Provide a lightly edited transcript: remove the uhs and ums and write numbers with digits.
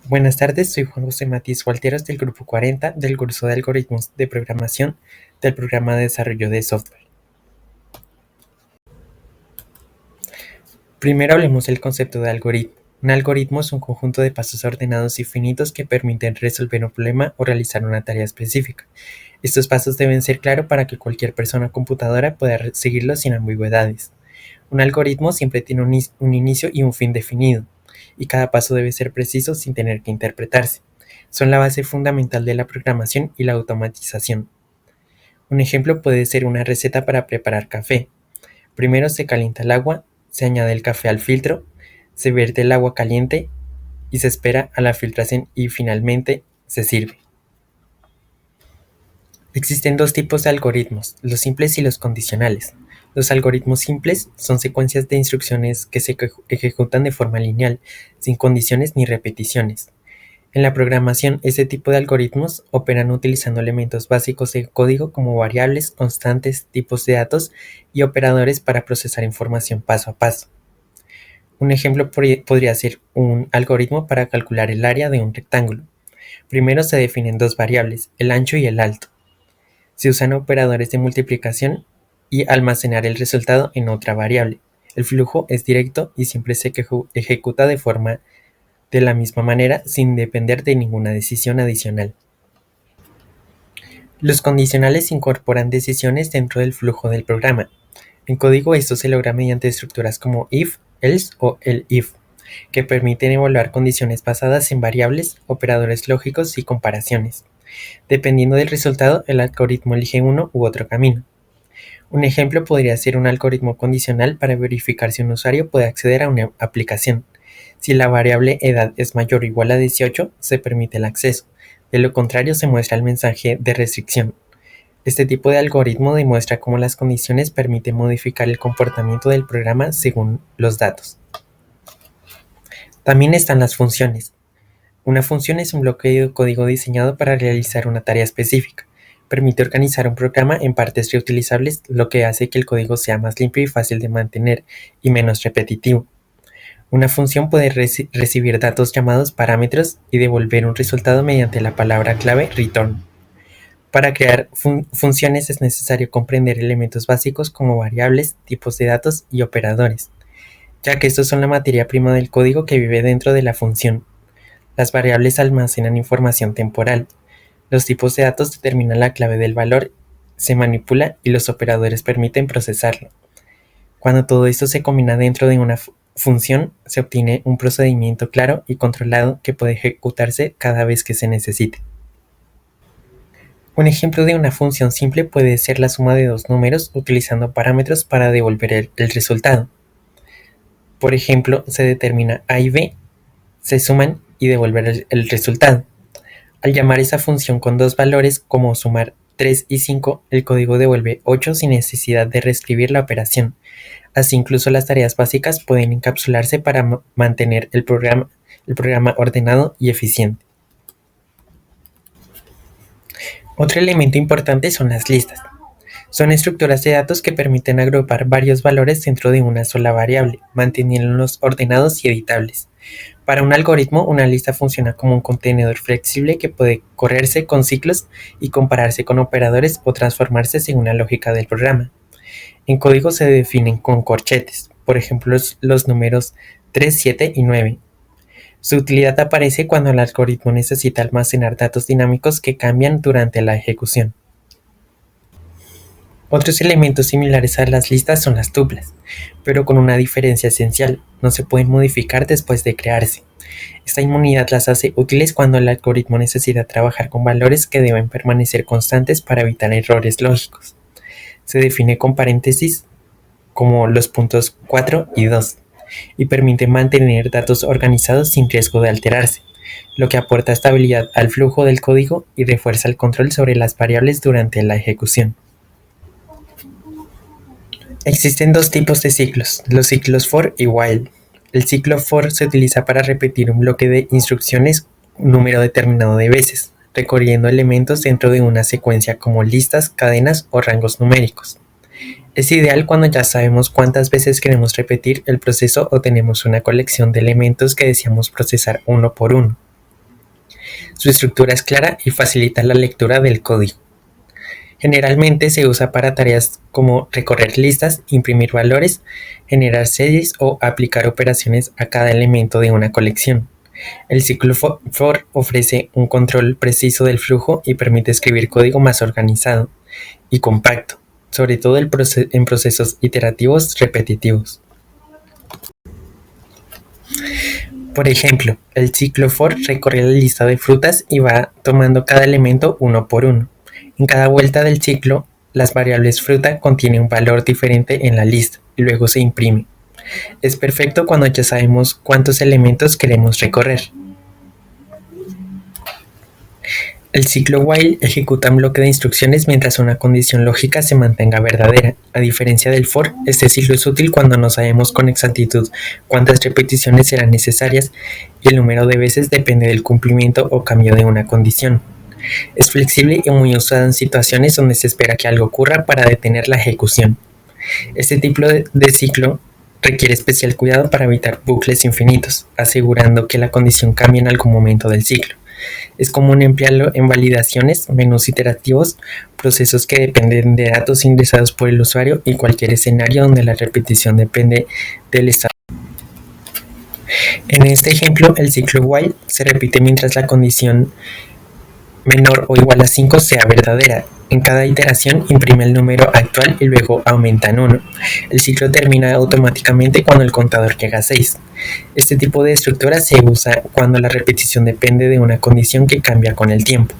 Buenas tardes, soy Juan José Matiz Gualteros del Grupo 40 del curso de Algoritmos de Programación del Programa de Desarrollo de Software. Primero hablemos del concepto de algoritmo. Un algoritmo es un conjunto de pasos ordenados y finitos que permiten resolver un problema o realizar una tarea específica. Estos pasos deben ser claros para que cualquier persona o computadora pueda seguirlos sin ambigüedades. Un algoritmo siempre tiene un inicio y un fin definido, y cada paso debe ser preciso sin tener que interpretarse. Son la base fundamental de la programación y la automatización. Un ejemplo puede ser una receta para preparar café. Primero se calienta el agua, se añade el café al filtro, se vierte el agua caliente y se espera a la filtración y finalmente se sirve. Existen dos tipos de algoritmos, los simples y los condicionales. Los algoritmos simples son secuencias de instrucciones que se ejecutan de forma lineal, sin condiciones ni repeticiones. En la programación, este tipo de algoritmos operan utilizando elementos básicos del código como variables, constantes, tipos de datos y operadores para procesar información paso a paso. Un ejemplo podría ser un algoritmo para calcular el área de un rectángulo. Primero se definen dos variables, el ancho y el alto. Se usan operadores de multiplicación y almacenar el resultado en otra variable. El flujo es directo y siempre se ejecuta de la misma manera sin depender de ninguna decisión adicional. Los condicionales incorporan decisiones dentro del flujo del programa. En código esto se logra mediante estructuras como if, else o elif, que permiten evaluar condiciones basadas en variables, operadores lógicos y comparaciones. Dependiendo del resultado, el algoritmo elige uno u otro camino. Un ejemplo podría ser un algoritmo condicional para verificar si un usuario puede acceder a una aplicación. Si la variable edad es mayor o igual a 18, se permite el acceso. De lo contrario, se muestra el mensaje de restricción. Este tipo de algoritmo demuestra cómo las condiciones permiten modificar el comportamiento del programa según los datos. También están las funciones. Una función es un bloque de código diseñado para realizar una tarea específica. Permite organizar un programa en partes reutilizables, lo que hace que el código sea más limpio y fácil de mantener y menos repetitivo. Una función puede recibir datos llamados parámetros y devolver un resultado mediante la palabra clave return. Para crear funciones es necesario comprender elementos básicos como variables, tipos de datos y operadores, ya que estos son la materia prima del código que vive dentro de la función. Las variables almacenan información temporal. Los tipos de datos determinan la clave del valor, se manipula y los operadores permiten procesarlo. Cuando todo esto se combina dentro de una función, se obtiene un procedimiento claro y controlado que puede ejecutarse cada vez que se necesite. Un ejemplo de una función simple puede ser la suma de dos números utilizando parámetros para devolver el resultado. Por ejemplo, se determina A y B, se suman y devolver el resultado. Al llamar esa función con dos valores como sumar 3 y 5, el código devuelve 8 sin necesidad de reescribir la operación. Así incluso las tareas básicas pueden encapsularse para mantener el programa ordenado y eficiente. Otro elemento importante son las listas. Son estructuras de datos que permiten agrupar varios valores dentro de una sola variable, manteniéndolos ordenados y editables. Para un algoritmo, una lista funciona como un contenedor flexible que puede correrse con ciclos y compararse con operadores o transformarse según la lógica del programa. En código se definen con corchetes, por ejemplo los números 3, 7 y 9. Su utilidad aparece cuando el algoritmo necesita almacenar datos dinámicos que cambian durante la ejecución. Otros elementos similares a las listas son las tuplas, pero con una diferencia esencial: no se pueden modificar después de crearse. Esta inmunidad las hace útiles cuando el algoritmo necesita trabajar con valores que deben permanecer constantes para evitar errores lógicos. Se define con paréntesis como los puntos 4 y 2 y permite mantener datos organizados sin riesgo de alterarse, lo que aporta estabilidad al flujo del código y refuerza el control sobre las variables durante la ejecución. Existen dos tipos de ciclos, los ciclos for y while. El ciclo for se utiliza para repetir un bloque de instrucciones un número determinado de veces, recorriendo elementos dentro de una secuencia como listas, cadenas o rangos numéricos. Es ideal cuando ya sabemos cuántas veces queremos repetir el proceso o tenemos una colección de elementos que deseamos procesar uno por uno. Su estructura es clara y facilita la lectura del código. Generalmente se usa para tareas como recorrer listas, imprimir valores, generar series o aplicar operaciones a cada elemento de una colección. El ciclo for ofrece un control preciso del flujo y permite escribir código más organizado y compacto, sobre todo en procesos iterativos repetitivos. Por ejemplo, el ciclo for recorre la lista de frutas y va tomando cada elemento uno por uno. En cada vuelta del ciclo, las variables fruta contienen un valor diferente en la lista y luego se imprime. Es perfecto cuando ya sabemos cuántos elementos queremos recorrer. El ciclo while ejecuta un bloque de instrucciones mientras una condición lógica se mantenga verdadera. A diferencia del for, este ciclo es útil cuando no sabemos con exactitud cuántas repeticiones serán necesarias y el número de veces depende del cumplimiento o cambio de una condición. Es flexible y muy usado en situaciones donde se espera que algo ocurra para detener la ejecución. Este tipo de ciclo requiere especial cuidado para evitar bucles infinitos, asegurando que la condición cambie en algún momento del ciclo. Es común emplearlo en validaciones, menús iterativos, procesos que dependen de datos ingresados por el usuario y cualquier escenario donde la repetición depende del estado. En este ejemplo, el ciclo while se repite mientras la condición menor o igual a 5 sea verdadera. En cada iteración imprime el número actual y luego aumenta en 1. El ciclo termina automáticamente cuando el contador llega a 6. Este tipo de estructura se usa cuando la repetición depende de una condición que cambia con el tiempo.